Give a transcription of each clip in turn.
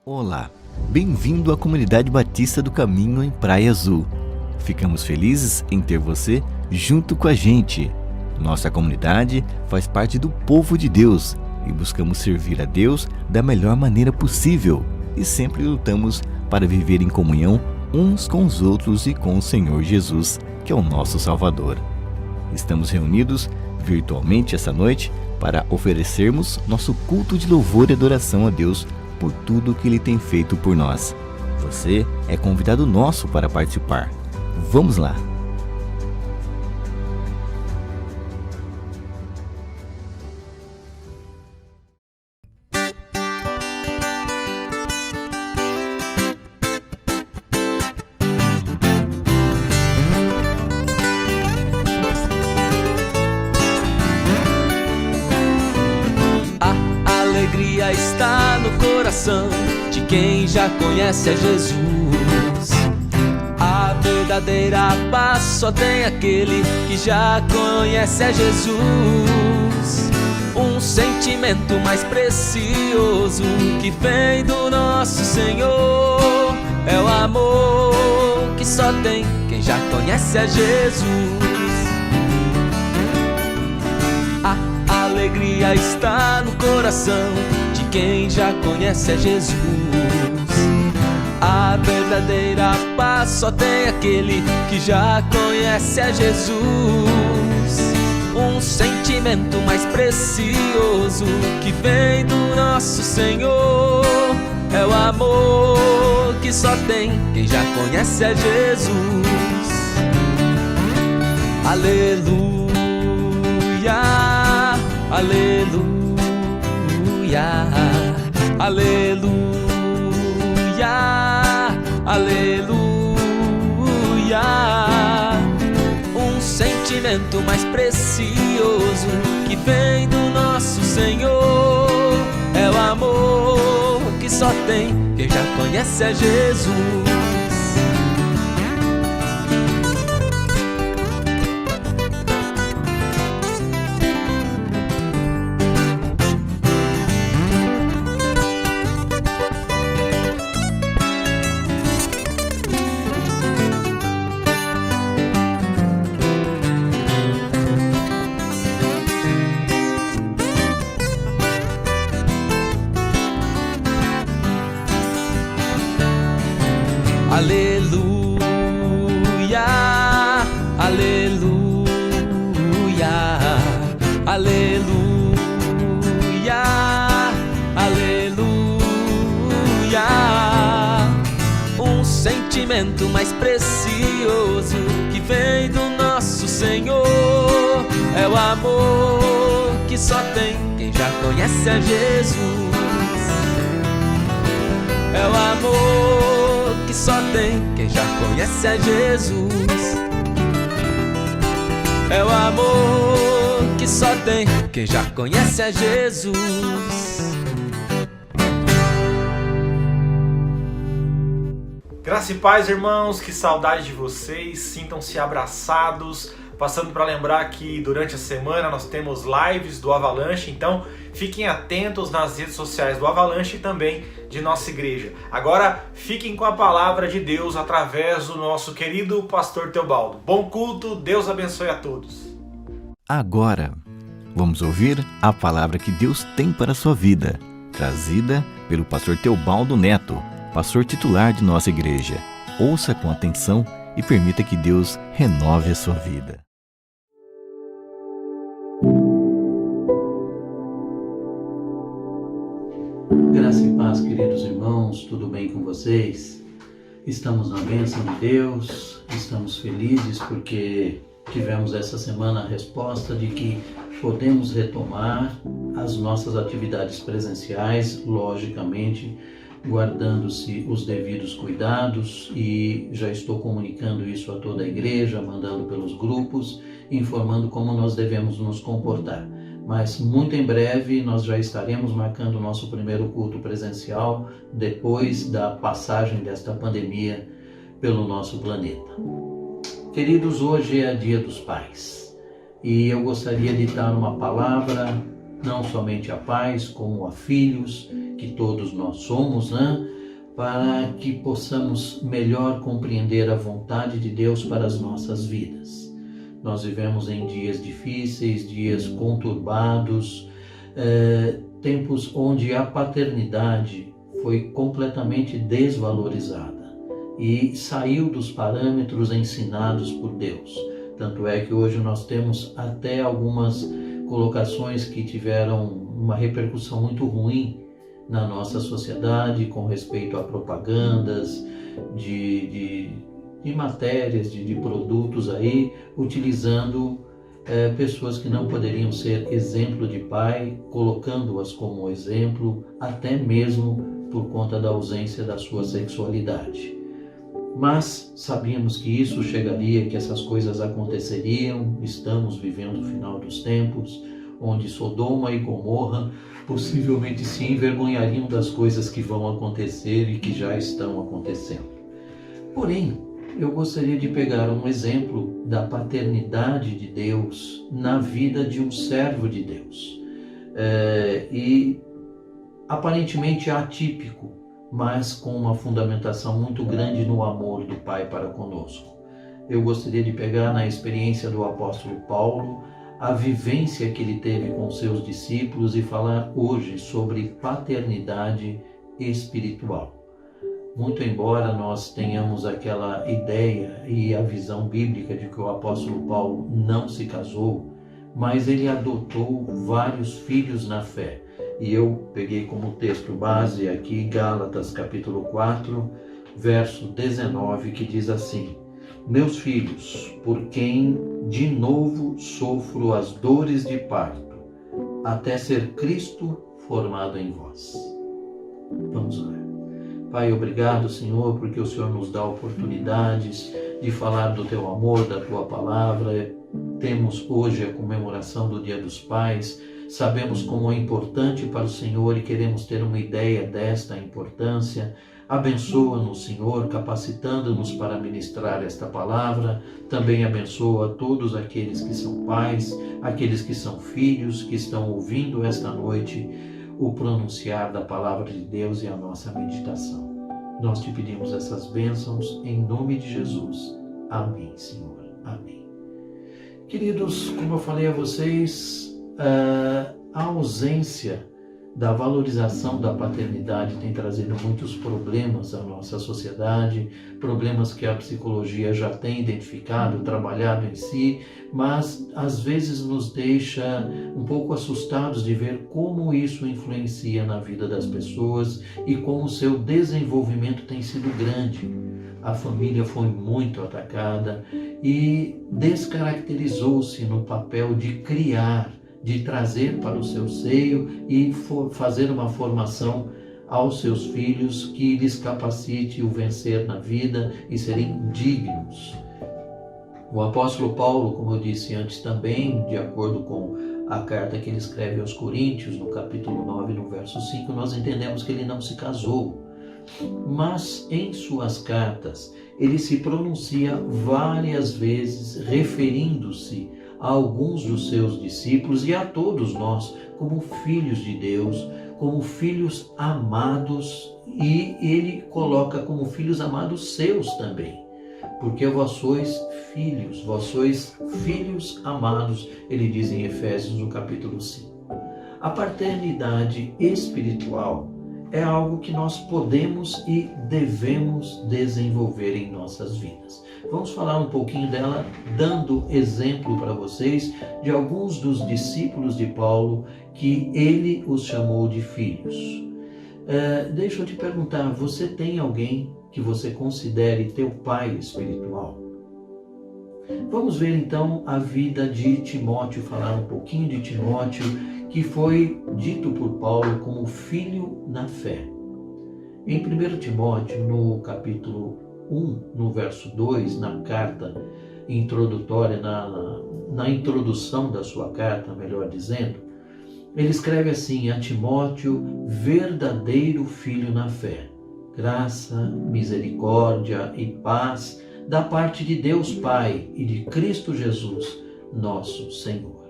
Olá, bem-vindo à Comunidade Batista do Caminho em Praia Azul. Ficamos felizes em ter você junto com a gente. Nossa comunidade faz parte do povo de Deus e buscamos servir a Deus da melhor maneira possível e sempre lutamos para viver em comunhão uns com os outros e com o Senhor Jesus, que é o nosso Salvador. Estamos reunidos virtualmente essa noite para oferecermos nosso culto de louvor e adoração a Deus por tudo que Ele tem feito por nós. Você é convidado nosso para participar. Vamos lá! A alegria está no coração de quem já conhece a Jesus. A verdadeira paz só tem aquele que já conhece a Jesus. Um sentimento mais precioso que vem do nosso Senhor é o amor que só tem quem já conhece a Jesus. A alegria está no coração de quem já conhece a Jesus. A verdadeira paz só tem aquele que já conhece a Jesus. Um sentimento mais precioso que vem do nosso Senhor é o amor que só tem quem já conhece a Jesus. Aleluia, aleluia, aleluia, aleluia. Um sentimento mais precioso que vem do nosso Senhor é o amor que só tem quem já conhece a Jesus. Aleluia, aleluia, aleluia, aleluia. Um sentimento mais precioso que vem do nosso Senhor é o amor que só tem quem já conhece a Jesus. É o amor que só tem quem já conhece a Jesus. É o amor que só tem quem já conhece a Jesus. Graça e paz, irmãos, que saudade de vocês, sintam-se abraçados. Passando para lembrar que durante a semana nós temos lives do Avalanche, então fiquem atentos nas redes sociais do Avalanche e também de nossa igreja. Agora fiquem com a palavra de Deus através do nosso querido pastor Teobaldo. Bom culto, Deus abençoe a todos. Agora, vamos ouvir a palavra que Deus tem para a sua vida, trazida pelo pastor Teobaldo Neto, pastor titular de nossa igreja. Ouça com atenção e permita que Deus renove a sua vida. Graça e paz, queridos irmãos, tudo bem com vocês? Estamos na bênção de Deus, estamos felizes porque tivemos essa semana a resposta de que podemos retomar as nossas atividades presenciais, logicamente, guardando-se os devidos cuidados, e já estou comunicando isso a toda a igreja, mandando pelos grupos, informando como nós devemos nos comportar. Mas muito em breve nós já estaremos marcando o nosso primeiro culto presencial depois da passagem desta pandemia pelo nosso planeta. Queridos, hoje é Dia dos Pais e eu gostaria de dar uma palavra não somente a pais, como a filhos, que todos nós somos, né? Para que possamos melhor compreender a vontade de Deus para as nossas vidas. Nós vivemos em dias difíceis, dias conturbados, tempos onde a paternidade foi completamente desvalorizada e saiu dos parâmetros ensinados por Deus. Tanto é que hoje nós temos até algumas colocações que tiveram uma repercussão muito ruim na nossa sociedade com respeito a propagandas de matérias, de produtos aí, utilizando pessoas que não poderiam ser exemplo de pai, colocando-as como exemplo, até mesmo por conta da ausência da sua sexualidade. Mas sabíamos que isso chegaria, que essas coisas aconteceriam. Estamos vivendo o final dos tempos, onde Sodoma e Gomorra possivelmente se envergonhariam das coisas que vão acontecer e que já estão acontecendo. Porém, eu gostaria de pegar um exemplo da paternidade de Deus na vida de um servo de Deus. E aparentemente atípico, mas com uma fundamentação muito grande no amor do Pai para conosco. Eu gostaria de pegar na experiência do apóstolo Paulo a vivência que ele teve com seus discípulos e falar hoje sobre paternidade espiritual. Muito embora nós tenhamos aquela ideia e a visão bíblica de que o apóstolo Paulo não se casou, mas ele adotou vários filhos na fé. E eu peguei como texto base aqui Gálatas capítulo 4, verso 19, que diz assim: Meus filhos, por quem de novo sofro as dores de parto, até ser Cristo formado em vós. Vamos orar. Pai, obrigado, Senhor, porque o Senhor nos dá oportunidades de falar do Teu amor, da Tua palavra. Temos hoje a comemoração do Dia dos Pais. Sabemos como é importante para o Senhor e queremos ter uma ideia desta importância. Abençoa-nos, Senhor, capacitando-nos para ministrar esta palavra. Também abençoa todos aqueles que são pais, aqueles que são filhos, que estão ouvindo esta noite o pronunciar da palavra de Deus e a nossa meditação. Nós te pedimos essas bênçãos em nome de Jesus. Amém, Senhor. Amém. Queridos, como eu falei a vocês, a ausência da valorização da paternidade tem trazido muitos problemas à nossa sociedade, problemas que a psicologia já tem identificado, trabalhado em si, mas às vezes nos deixa um pouco assustados de ver como isso influencia na vida das pessoas e como o seu desenvolvimento tem sido grande. A família foi muito atacada e descaracterizou-se no papel de criar, de trazer para o seu seio e fazer uma formação aos seus filhos que lhes capacite o vencer na vida e serem dignos. O apóstolo Paulo, como eu disse antes também, de acordo com a carta que ele escreve aos Coríntios, no capítulo 9, no verso 5, nós entendemos que ele não se casou. Mas em suas cartas ele se pronuncia várias vezes referindo-se a alguns dos seus discípulos e a todos nós como filhos de Deus, como filhos amados, e ele coloca como filhos amados seus também, porque vós sois filhos amados, ele diz em Efésios no capítulo 5. A paternidade espiritual é algo que nós podemos e devemos desenvolver em nossas vidas. Vamos falar um pouquinho dela, dando exemplo para vocês de alguns dos discípulos de Paulo que ele os chamou de filhos. Deixa eu te perguntar, você tem alguém que você considere teu pai espiritual? Vamos ver então a vida de Timóteo, falar um pouquinho de Timóteo, que foi dito por Paulo como filho na fé. Em 1 Timóteo, no capítulo 1, no verso 2, na carta introdutória, na introdução da sua carta, melhor dizendo, ele escreve assim: a Timóteo, verdadeiro filho na fé, graça, misericórdia e paz da parte de Deus Pai e de Cristo Jesus, nosso Senhor.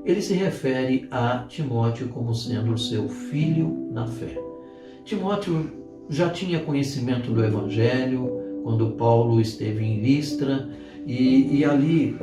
ele se refere a Timóteo como sendo o seu filho na fé. Timóteo já tinha conhecimento do Evangelho quando Paulo esteve em Listra, e ali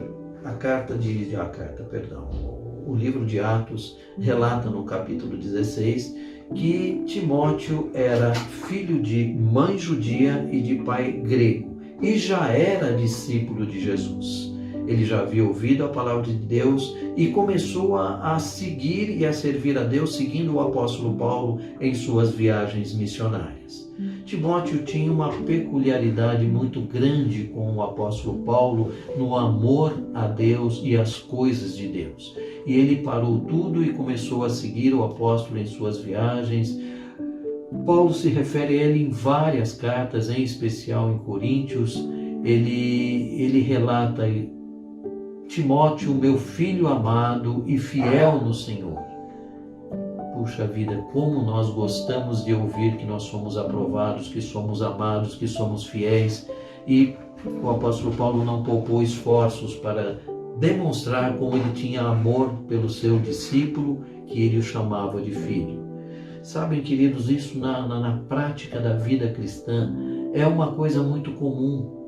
o livro de Atos relata no capítulo 16 que Timóteo era filho de mãe judia e de pai grego, e já era discípulo de Jesus. Ele já havia ouvido a palavra de Deus e começou a seguir e a servir a Deus, seguindo o apóstolo Paulo em suas viagens missionárias. Timóteo tinha uma peculiaridade muito grande com o apóstolo Paulo no amor a Deus e às coisas de Deus. E ele parou tudo e começou a seguir o apóstolo em suas viagens. Paulo se refere a ele em várias cartas, em especial em Coríntios. Ele relata: Timóteo, meu filho amado e fiel no Senhor. Puxa vida, como nós gostamos de ouvir que nós somos aprovados, que somos amados, que somos fiéis. E o apóstolo Paulo não poupou esforços para demonstrar como ele tinha amor pelo seu discípulo, que ele o chamava de filho. Sabem, queridos, isso na prática da vida cristã é uma coisa muito comum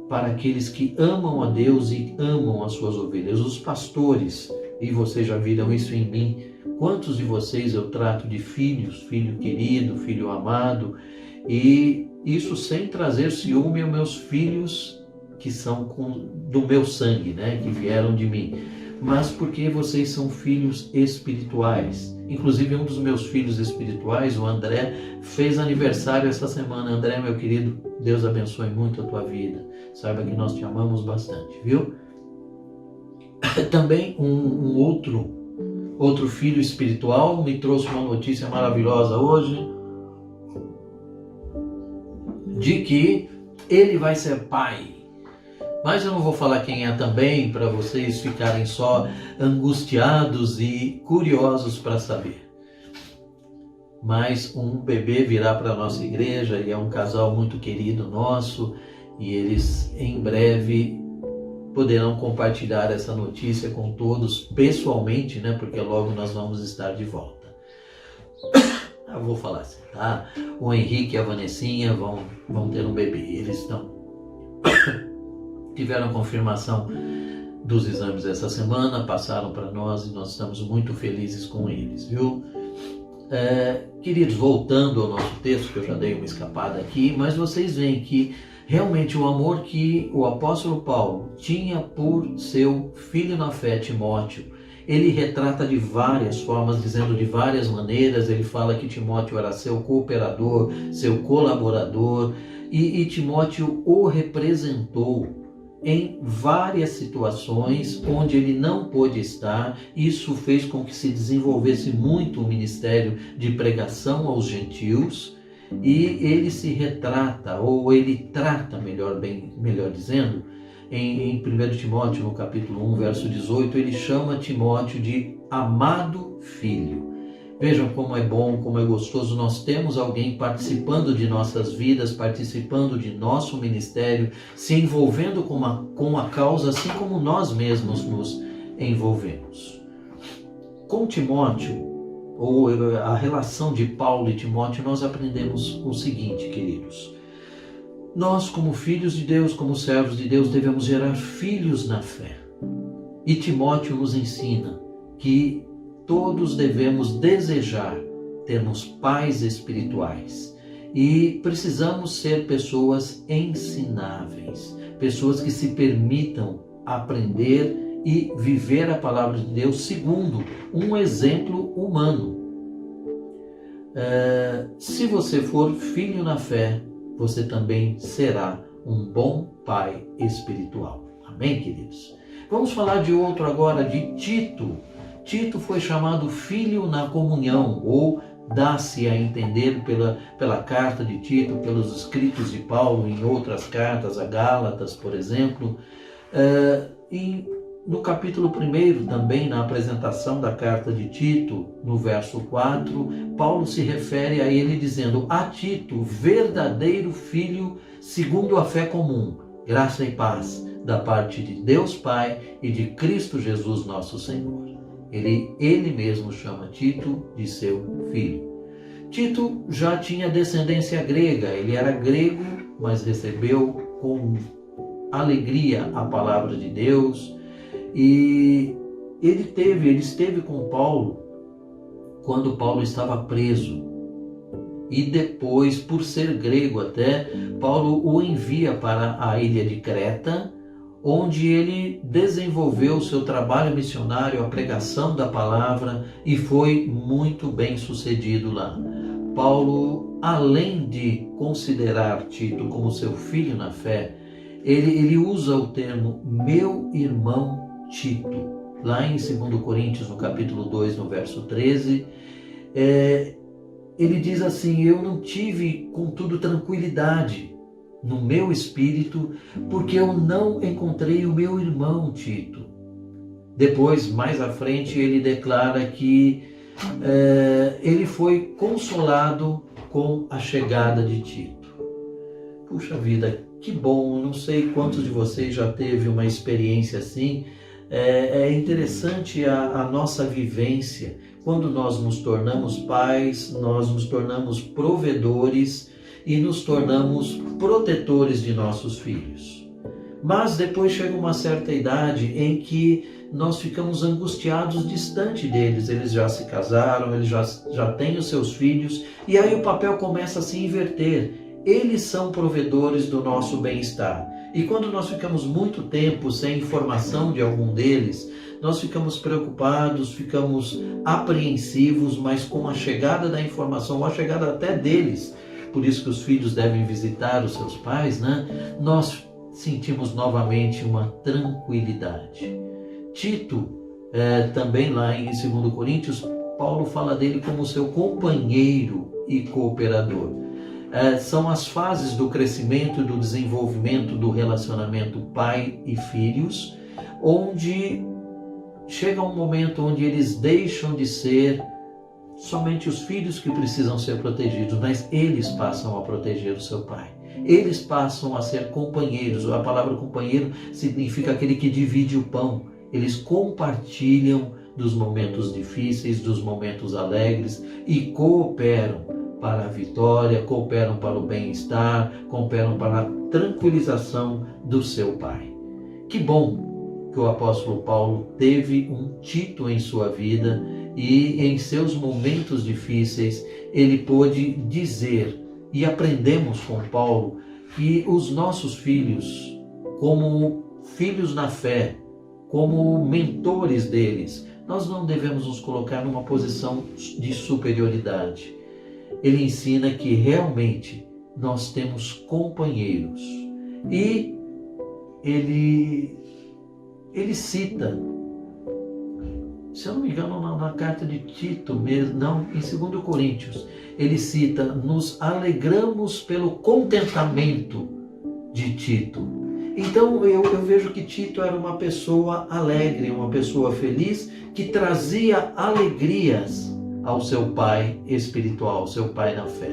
para aqueles que amam a Deus e amam as suas ovelhas. Os pastores, e vocês já viram isso em mim, quantos de vocês eu trato de filhos, filho querido, filho amado, e isso sem trazer ciúme aos meus filhos que são do meu sangue, né, que vieram de mim, mas porque vocês são filhos espirituais. Inclusive um dos meus filhos espirituais, o André, fez aniversário essa semana. André, meu querido, Deus abençoe muito a tua vida. Saiba que nós te amamos bastante, viu? Também um outro filho espiritual me trouxe uma notícia maravilhosa hoje, de que ele vai ser pai. Mas eu não vou falar quem é também, para vocês ficarem só angustiados e curiosos para saber. Mas um bebê virá para a nossa igreja, e é um casal muito querido nosso, e eles em breve poderão compartilhar essa notícia com todos pessoalmente, né? Porque logo nós vamos estar de volta. Eu vou falar assim, tá? O Henrique e a Vanessinha vão ter um bebê. Eles tiveram confirmação dos exames essa semana, passaram para nós e nós estamos muito felizes com eles, viu? Queridos, voltando ao nosso texto, que eu já dei uma escapada aqui, mas vocês veem que realmente o amor que o apóstolo Paulo tinha por seu filho na fé, Timóteo, ele retrata de várias formas, dizendo de várias maneiras. Ele fala que Timóteo era seu cooperador, seu colaborador, e Timóteo o representou em várias situações onde ele não pôde estar. Isso fez com que se desenvolvesse muito o ministério de pregação aos gentios, e ele se retrata, ou ele trata, melhor dizendo, em 1 Timóteo, no capítulo 1, verso 18, ele chama Timóteo de amado filho. Vejam como é bom, como é gostoso nós temos alguém participando de nossas vidas, participando de nosso ministério, se envolvendo com a causa, assim como nós mesmos nos envolvemos. Com Timóteo, ou a relação de Paulo e Timóteo, nós aprendemos o seguinte, queridos. Nós, como filhos de Deus, como servos de Deus, devemos gerar filhos na fé. E Timóteo nos ensina que todos devemos desejar termos pais espirituais. E precisamos ser pessoas ensináveis, pessoas que se permitam aprender e viver a palavra de Deus segundo um exemplo humano. Se você for filho na fé, você também será um bom pai espiritual. Amém, queridos? Vamos falar de outro agora, de Tito. Tito foi chamado filho na comunhão, ou dá-se a entender pela carta de Tito, pelos escritos de Paulo em outras cartas, a Gálatas, por exemplo. E no capítulo 1, também na apresentação da carta de Tito, no verso 4, Paulo se refere a ele dizendo: a Tito, verdadeiro filho segundo a fé comum, graça e paz da parte de Deus Pai e de Cristo Jesus nosso Senhor. Ele mesmo chama Tito de seu filho. Tito já tinha descendência grega, ele era grego, mas recebeu com alegria a palavra de Deus, e ele esteve com Paulo quando Paulo estava preso. E depois, por ser grego até, Paulo o envia para a ilha de Creta, onde ele desenvolveu seu trabalho missionário, a pregação da palavra, e foi muito bem sucedido lá. Paulo, além de considerar Tito como seu filho na fé, ele usa o termo meu irmão Tito. Lá em 2 Coríntios, no capítulo 2, no verso 13, ele diz assim: eu não tive, contudo, tranquilidade no meu espírito, porque eu não encontrei o meu irmão Tito. Depois, mais à frente, ele declara que ele foi consolado com a chegada de Tito. Puxa vida, que bom! Não sei quantos de vocês já teve uma experiência assim. É interessante a nossa vivência. Quando nós nos tornamos pais, nós nos tornamos provedores e nos tornamos protetores de nossos filhos. Mas depois chega uma certa idade em que nós ficamos angustiados distante deles. Eles já se casaram, eles já têm os seus filhos, e aí o papel começa a se inverter. Eles são provedores do nosso bem-estar. E quando nós ficamos muito tempo sem informação de algum deles, nós ficamos preocupados, ficamos apreensivos, mas com a chegada da informação, a chegada até deles, por isso que os filhos devem visitar os seus pais, né? Nós sentimos novamente uma tranquilidade. Tito, também lá em 2 Coríntios, Paulo fala dele como seu companheiro e cooperador. São as fases do crescimento e do desenvolvimento do relacionamento pai e filhos, onde chega um momento onde eles deixam de ser somente os filhos que precisam ser protegidos, mas eles passam a proteger o seu pai. Eles passam a ser companheiros. A palavra companheiro significa aquele que divide o pão. Eles compartilham dos momentos difíceis, dos momentos alegres e cooperam para a vitória, cooperam para o bem-estar, cooperam para a tranquilização do seu pai. Que bom que o apóstolo Paulo teve um Tito em sua vida e em seus momentos difíceis ele pôde dizer, e aprendemos com Paulo, que os nossos filhos, como filhos na fé, como mentores deles, nós não devemos nos colocar numa posição de superioridade. Ele ensina que realmente nós temos companheiros. E ele cita, se eu não me engano, na carta de Tito mesmo, não, em 2 Coríntios, ele cita: nos alegramos pelo contentamento de Tito. Então eu vejo que Tito era uma pessoa alegre, uma pessoa feliz, que trazia alegrias ao seu pai espiritual, ao seu pai na fé.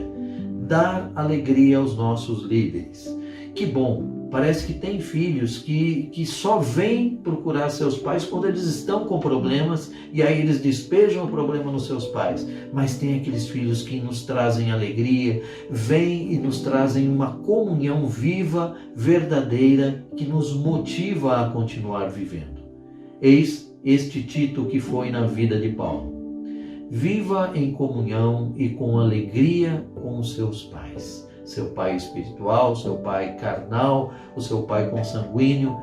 Dar alegria aos nossos líderes. Que bom! Parece que tem filhos que só vêm procurar seus pais quando eles estão com problemas, e aí eles despejam o problema nos seus pais. Mas tem aqueles filhos que nos trazem alegria, vêm e nos trazem uma comunhão viva, verdadeira, que nos motiva a continuar vivendo. Eis este Tito que foi na vida de Paulo. Viva em comunhão e com alegria com os seus pais. Seu pai espiritual, seu pai carnal, o seu pai consanguíneo.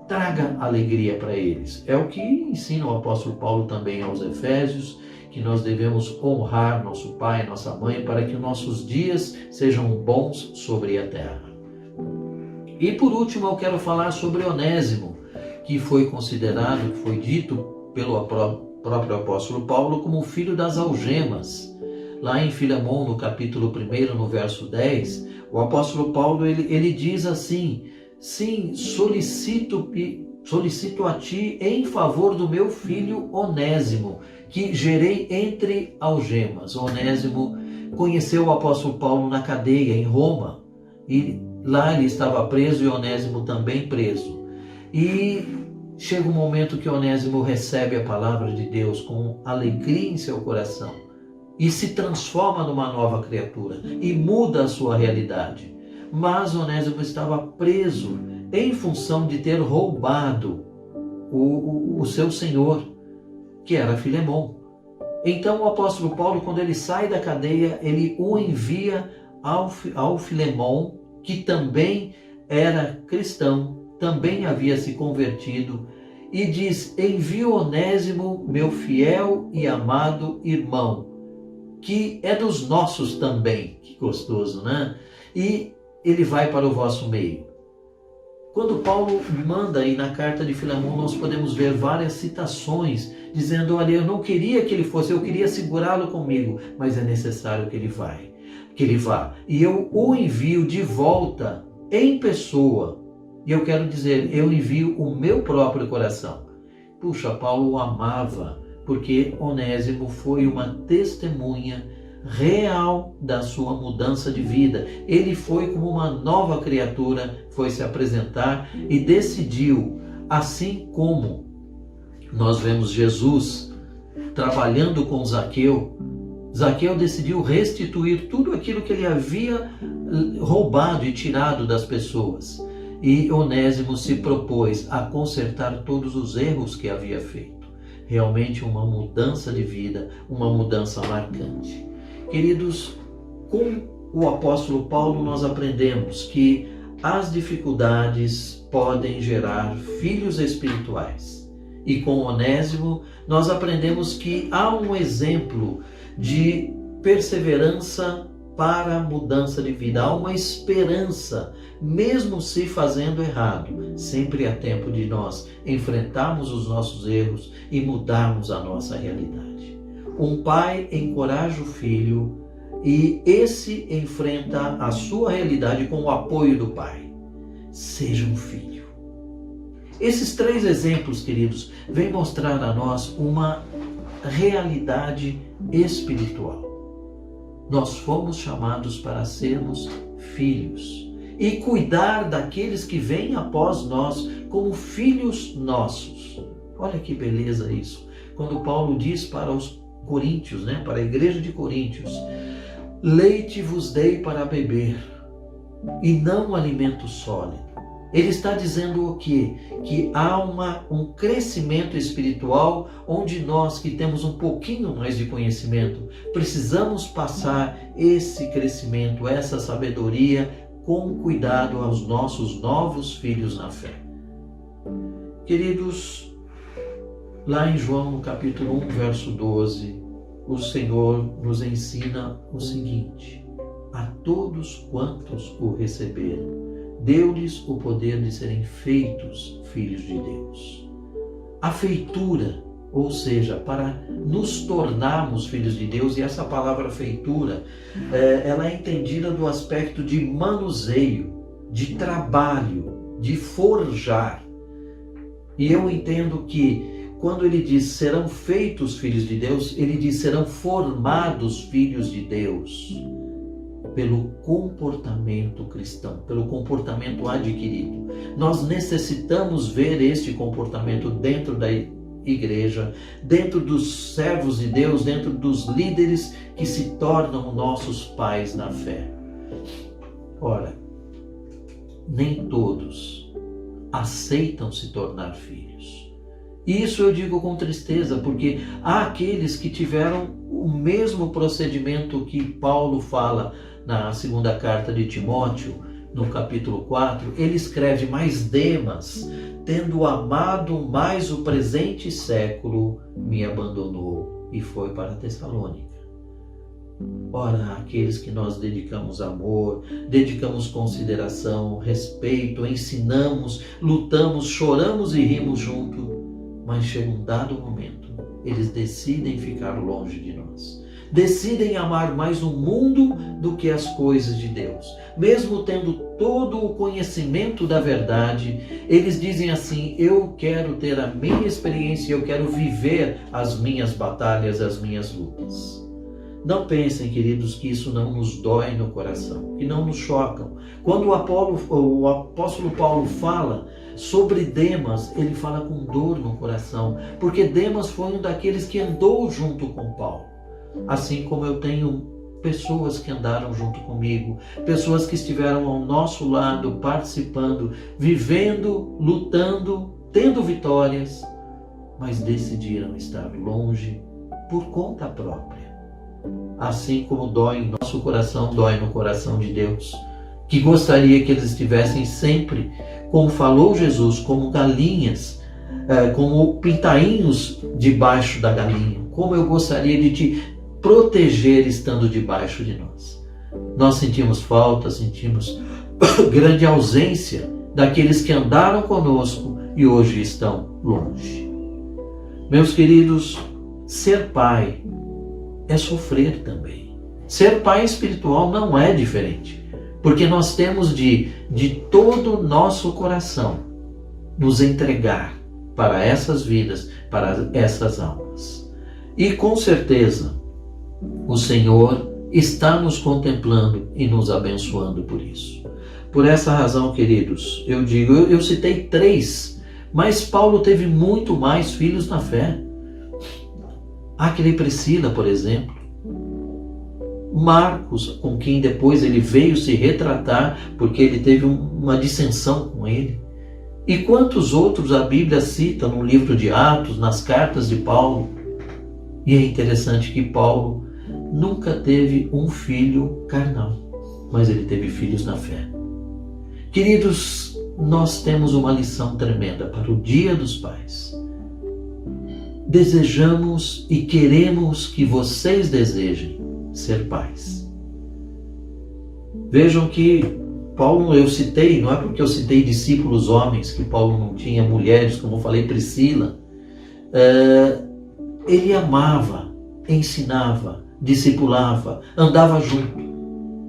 Traga alegria para eles. É o que ensina o apóstolo Paulo também aos Efésios, que nós devemos honrar nosso pai, nossa mãe, para que os nossos dias sejam bons sobre a terra. E por último eu quero falar sobre Onésimo, que foi considerado, que foi dito pelo próprio apóstolo Paulo como filho das algemas. Lá em Filemão, no capítulo 1, no verso 10, o apóstolo Paulo ele diz assim: sim, solicito a ti em favor do meu filho Onésimo, que gerei entre algemas. Onésimo conheceu o apóstolo Paulo na cadeia em Roma, e lá ele estava preso e Onésimo também preso. E chega um momento que Onésimo recebe a palavra de Deus com alegria em seu coração e se transforma numa nova criatura e muda a sua realidade. Mas Onésimo estava preso em função de ter roubado o seu senhor, que era Filemon. Então o apóstolo Paulo, quando ele sai da cadeia, ele o envia ao Filemon, que também era cristão, também havia se convertido, e diz: envio Onésimo, meu fiel e amado irmão, que é dos nossos também. Que gostoso, né? E ele vai para o vosso meio. Quando Paulo manda aí na carta de Filemon, nós podemos ver várias citações dizendo: olha, eu não queria que ele fosse, eu queria segurá-lo comigo, mas é necessário que ele vá. E eu o envio de volta em pessoa. E eu quero dizer, eu envio o meu próprio coração. Puxa, Paulo o amava, porque Onésimo foi uma testemunha real da sua mudança de vida. Ele foi como uma nova criatura, foi se apresentar e decidiu, assim como nós vemos Jesus trabalhando com Zaqueu, Zaqueu decidiu restituir tudo aquilo que ele havia roubado e tirado das pessoas. E Onésimo se propôs a consertar todos os erros que havia feito. Realmente uma mudança de vida, uma mudança marcante. Queridos, com o apóstolo Paulo nós aprendemos que as dificuldades podem gerar filhos espirituais. E com Onésimo nós aprendemos que há um exemplo de perseverança para a mudança de vida. Há uma esperança, mesmo se fazendo errado. Sempre há tempo de nós enfrentarmos os nossos erros e mudarmos a nossa realidade. Um pai encoraja o filho e esse enfrenta a sua realidade com o apoio do pai. Seja um filho. Esses 3 exemplos, queridos, vêm mostrar a nós uma realidade espiritual. Nós fomos chamados para sermos filhos e cuidar daqueles que vêm após nós como filhos nossos. Olha que beleza isso. Quando Paulo diz para os coríntios, para a igreja de Coríntios: leite vos dei para beber e não alimento sólido. Ele está dizendo o quê? Que há um crescimento espiritual onde nós que temos um pouquinho mais de conhecimento precisamos passar esse crescimento, essa sabedoria com cuidado aos nossos novos filhos na fé. Queridos, lá em João no capítulo 1, verso 12, o Senhor nos ensina o seguinte: a todos quantos o receberam, deu-lhes o poder de serem feitos filhos de Deus. A feitura, ou seja, para nos tornarmos filhos de Deus, e essa palavra feitura, ela é entendida do aspecto de manuseio, de trabalho, de forjar. E eu entendo que quando ele diz serão feitos filhos de Deus, ele diz serão formados filhos de Deus pelo comportamento cristão, pelo comportamento adquirido. Nós necessitamos ver este comportamento dentro da igreja, dentro dos servos de Deus, dentro dos líderes que se tornam nossos pais na fé. Ora, nem todos aceitam se tornar filhos. Isso eu digo com tristeza, porque há aqueles que tiveram o mesmo procedimento que Paulo fala na segunda carta de Timóteo, no capítulo 4, ele escreve: mas Demas, tendo amado mais o presente século, me abandonou e foi para Tessalônica. Ora, aqueles que nós dedicamos amor, dedicamos consideração, respeito, ensinamos, lutamos, choramos e rimos junto, mas chega um dado momento, eles decidem ficar longe de nós. Decidem amar mais o mundo do que as coisas de Deus. Mesmo tendo todo o conhecimento da verdade, eles dizem assim: eu quero ter a minha experiência, eu quero viver as minhas batalhas, as minhas lutas. Não pensem, queridos, que isso não nos dói no coração, que não nos chocam. Quando o apóstolo Paulo fala Sobre Demas, ele fala com dor no coração, porque Demas foi um daqueles que andou junto com Paulo. Assim como eu tenho pessoas que andaram junto comigo, pessoas que estiveram ao nosso lado, participando, vivendo, lutando, tendo vitórias, mas decidiram estar longe por conta própria. Assim como dói em nosso coração, dói no coração de Deus, que gostaria que eles estivessem sempre, como falou Jesus, como galinhas, como pintainhos debaixo da galinha. Como eu gostaria de te proteger estando debaixo de nós. Nós sentimos falta, sentimos grande ausência daqueles que andaram conosco e hoje estão longe. Meus queridos, ser pai é sofrer também. Ser pai espiritual não é diferente, porque nós temos de todo o nosso coração nos entregar para essas vidas, para essas almas. E com certeza, o Senhor está nos contemplando e nos abençoando por isso. Por essa razão, queridos, eu digo, eu citei 3, mas Paulo teve muito mais filhos na fé. Aquele Priscila, por exemplo. Marcos, com quem depois ele veio se retratar, porque ele teve uma dissensão com ele. E quantos outros a Bíblia cita no livro de Atos, nas cartas de Paulo. E é interessante que Paulo nunca teve um filho carnal, mas ele teve filhos na fé. Queridos, nós temos uma lição tremenda para o Dia dos Pais. Desejamos e queremos que vocês desejem ser pais. Vejam que Paulo, eu citei, não é porque eu citei discípulos homens, que Paulo não tinha mulheres, como eu falei, Priscila. Ele amava, ensinava, discipulava, andava junto.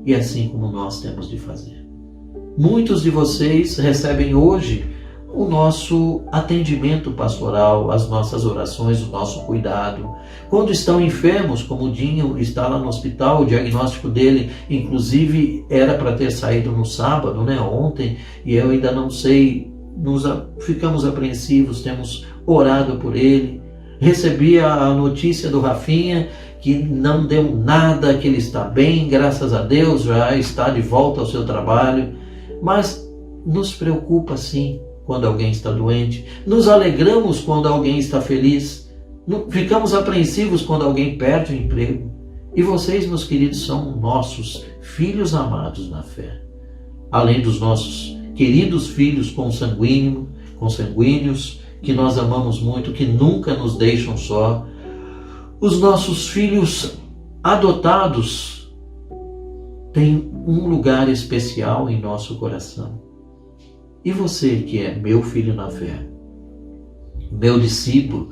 E assim como nós temos de fazer. Muitos de vocês recebem hoje o nosso atendimento pastoral, as nossas orações, o nosso cuidado. Quando estão enfermos, como o Dinho está lá no hospital, o diagnóstico dele, inclusive, era para ter saído no sábado, ontem, e eu ainda não sei, ficamos apreensivos, temos orado por ele. Recebi a notícia do Rafinha, que não deu nada, que ele está bem, graças a Deus, já está de volta ao seu trabalho. Mas nos preocupa sim quando alguém está doente, nos alegramos quando alguém está feliz, ficamos apreensivos quando alguém perde o emprego. E vocês, meus queridos, são nossos filhos amados na fé. Além dos nossos queridos filhos consanguíneos, que nós amamos muito, que nunca nos deixam só, os nossos filhos adotados têm um lugar especial em nosso coração. E você que é meu filho na fé, meu discípulo,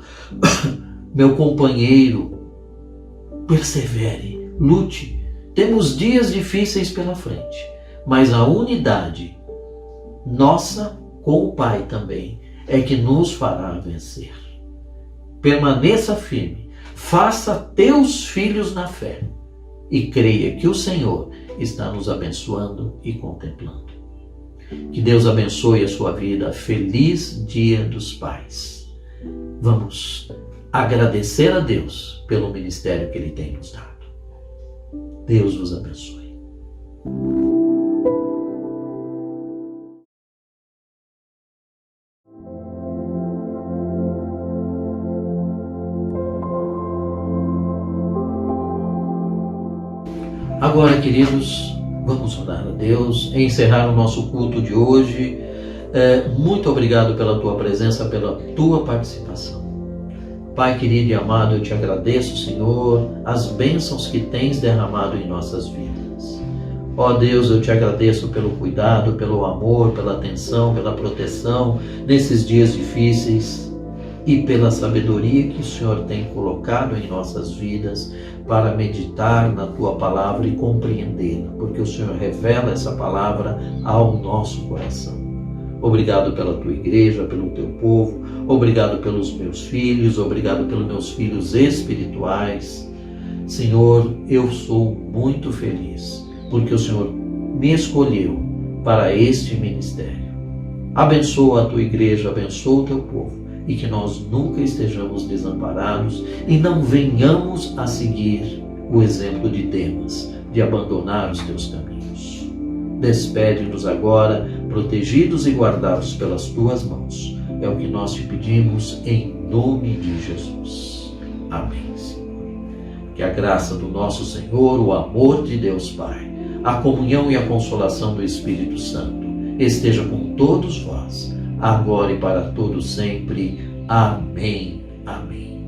meu companheiro, persevere, lute. Temos dias difíceis pela frente, mas a unidade nossa com o Pai também é que nos fará vencer. Permaneça firme, faça teus filhos na fé e creia que o Senhor está nos abençoando e contemplando. Que Deus abençoe a sua vida. Feliz Dia dos Pais. Vamos agradecer a Deus pelo ministério que Ele tem nos dado. Deus vos abençoe. Agora, queridos, vamos orar a Deus e encerrar o nosso culto de hoje. Muito obrigado pela tua presença, pela tua participação. Pai querido e amado, eu te agradeço, Senhor, as bênçãos que tens derramado em nossas vidas. Ó Deus, eu te agradeço pelo cuidado, pelo amor, pela atenção, pela proteção nesses dias difíceis e pela sabedoria que o Senhor tem colocado em nossas vidas para meditar na tua palavra e compreendê-la, porque o Senhor revela essa palavra ao nosso coração. Obrigado pela tua igreja, pelo teu povo, obrigado pelos meus filhos, obrigado pelos meus filhos espirituais. Senhor, eu sou muito feliz, porque o Senhor me escolheu para este ministério. Abençoa a tua igreja, abençoa o teu povo, e que nós nunca estejamos desamparados e não venhamos a seguir o exemplo de Demas, de abandonar os teus caminhos. Despede-nos agora, protegidos e guardados pelas tuas mãos. É o que nós te pedimos em nome de Jesus. Amém, Senhor. Que a graça do nosso Senhor, o amor de Deus Pai, a comunhão e a consolação do Espírito Santo esteja com todos vós, agora e para todos sempre. Amém. Amém.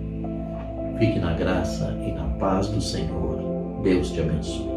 Fique na graça e na paz do Senhor. Deus te abençoe.